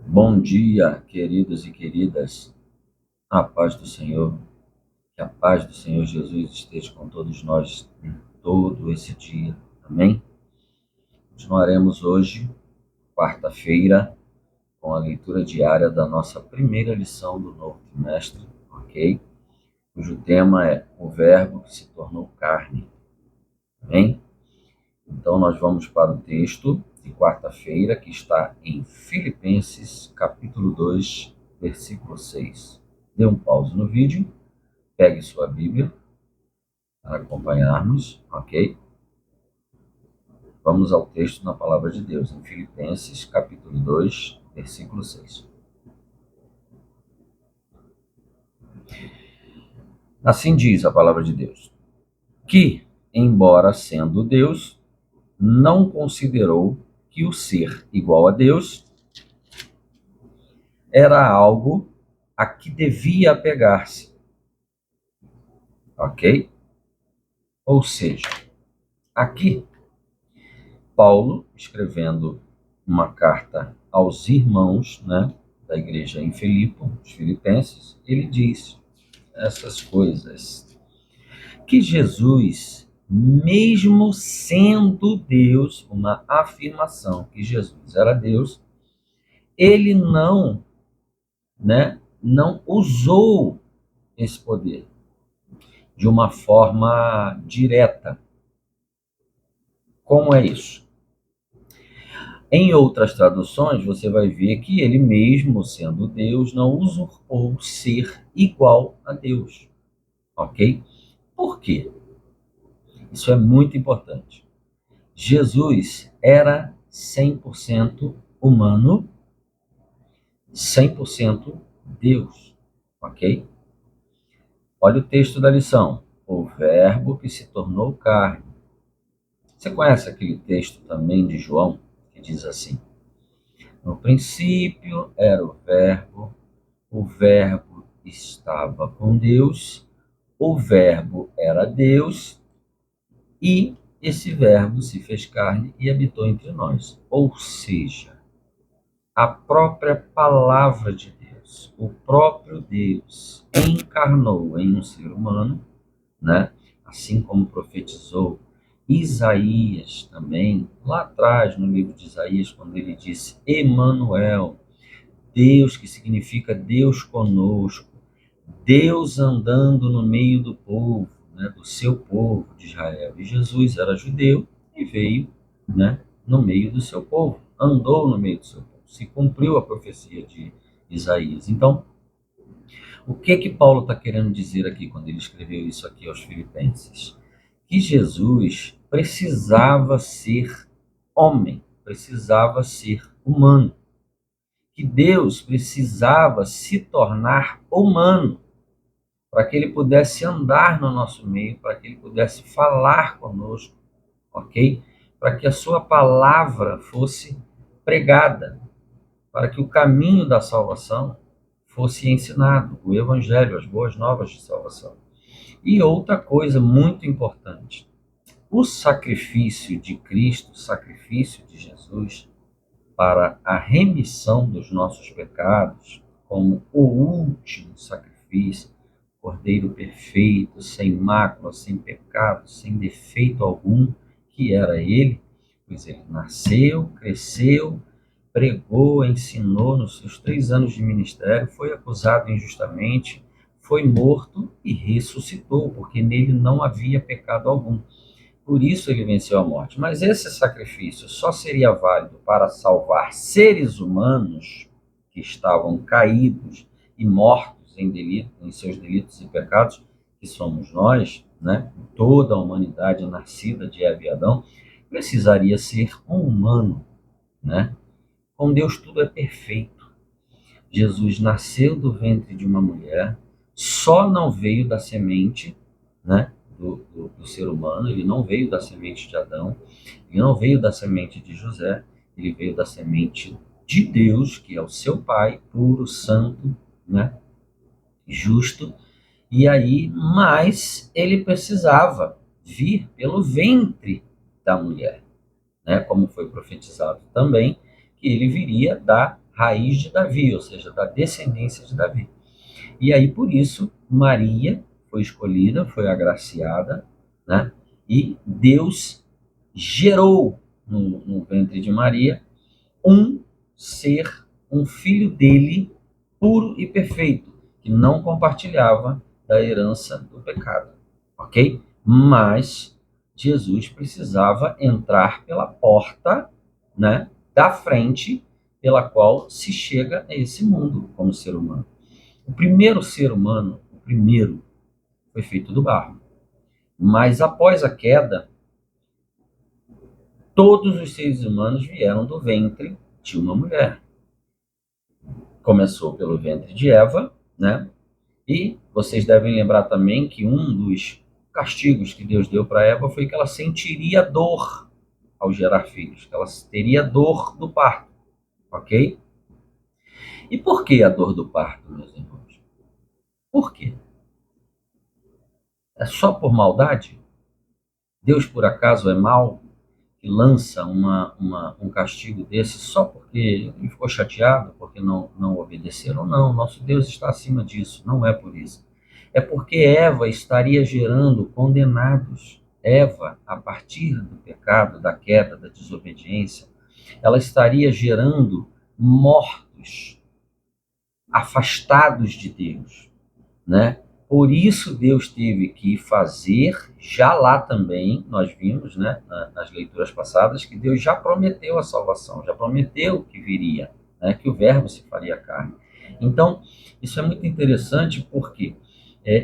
Bom dia, queridos e queridas. A paz do Senhor, que a paz do Senhor Jesus esteja com todos nós em todo esse dia. Amém? Continuaremos hoje, quarta-feira, com a leitura diária da nossa primeira lição do novo trimestre, ok? Cujo tema é o Verbo que se tornou carne. Amém? Então, nós vamos para o texto de quarta-feira, que está em Filipenses, capítulo 2, versículo 6. Dê um pause no vídeo, pegue sua Bíblia para acompanharmos, ok? Vamos ao texto na palavra de Deus, em Filipenses, capítulo 2, versículo 6. Assim diz a palavra de Deus, que, embora sendo Deus, não considerou que o ser igual a Deus era algo a que devia apegar-se, ok? Ou seja, aqui, Paulo, escrevendo uma carta aos irmãos, né, da igreja em Filipe, os filipenses, ele diz essas coisas, que Jesus, mesmo sendo Deus, uma afirmação que Jesus era Deus, ele não usou esse poder de uma forma direta. Como é isso? Em outras traduções, você vai ver que ele mesmo sendo Deus, não usurpou ser igual a Deus, ok? Por quê? Isso é muito importante. Jesus era 100% humano, 100% Deus, ok? Olha o texto da lição. O verbo que se tornou carne. Você conhece aquele texto também de João, que diz assim: no princípio era o verbo estava com Deus, o verbo era Deus, e esse verbo se fez carne e habitou entre nós. Ou seja, a própria palavra de Deus, o próprio Deus encarnou em um ser humano, né? Assim como profetizou Isaías também, lá atrás no livro de Isaías, quando ele disse Emanuel, Deus que significa Deus conosco, Deus andando no meio do povo, né, do seu povo de Israel. E Jesus era judeu e veio, né, no meio do seu povo, andou no meio do seu povo. Se cumpriu a profecia de Isaías. Então, o que Paulo está querendo dizer aqui quando ele escreveu isso aqui aos Filipenses? Que Jesus precisava ser homem, precisava ser humano. Que Deus precisava se tornar humano para que ele pudesse andar no nosso meio, para que ele pudesse falar conosco, ok? Para que a sua palavra fosse pregada, para que o caminho da salvação fosse ensinado, o evangelho, as boas novas de salvação. E outra coisa muito importante, o sacrifício de Cristo, o sacrifício de Jesus para a remissão dos nossos pecados, como o último sacrifício, Cordeiro perfeito, sem mácula, sem pecado, sem defeito algum, que era ele, pois ele nasceu, cresceu, pregou, ensinou nos seus 3 anos de ministério, foi acusado injustamente, foi morto e ressuscitou, porque nele não havia pecado algum. Por isso ele venceu a morte. Mas esse sacrifício só seria válido para salvar seres humanos que estavam caídos e mortos em seus delitos e pecados, que somos nós, né? Toda a humanidade nascida de Eva e Adão, precisaria ser um humano, né? Com Deus tudo é perfeito. Jesus nasceu do ventre de uma mulher, só não veio da semente, né, do ser humano, ele não veio da semente de Adão, ele não veio da semente de José, ele veio da semente de Deus, que é o seu Pai, puro, santo, né, justo, e aí, mas ele precisava vir pelo ventre da mulher, né, como foi profetizado também, que ele viria da raiz de Davi, ou seja, da descendência de Davi. E aí, por isso, Maria foi escolhida, foi agraciada, né? E Deus gerou no ventre de Maria um ser, um filho dele, puro e perfeito, que não compartilhava da herança do pecado, ok? Mas Jesus precisava entrar pela porta, né, da frente, pela qual se chega a esse mundo como ser humano. O primeiro ser humano, o primeiro, foi feito do barro. Mas após a queda, todos os seres humanos vieram do ventre de uma mulher. Começou pelo ventre de Eva, né? E vocês devem lembrar também que um dos castigos que Deus deu para Eva foi que ela sentiria dor ao gerar filhos, que ela teria dor do parto, ok? E por que a dor do parto, meus irmãos? Por quê? É só por maldade? Deus, por acaso, é mau que lança um castigo desse só porque ele ficou chateado, porque não obedeceram? Não, nosso Deus está acima disso, não é por isso. É porque Eva estaria gerando condenados. Eva, a partir do pecado, da queda, da desobediência, ela estaria gerando mortos, afastados de Deus, né? Por isso Deus teve que fazer, já lá também, nós vimos, né, nas leituras passadas, que Deus já prometeu a salvação, já prometeu que viria, né, que o verbo se faria carne. Então, isso é muito interessante, por quê?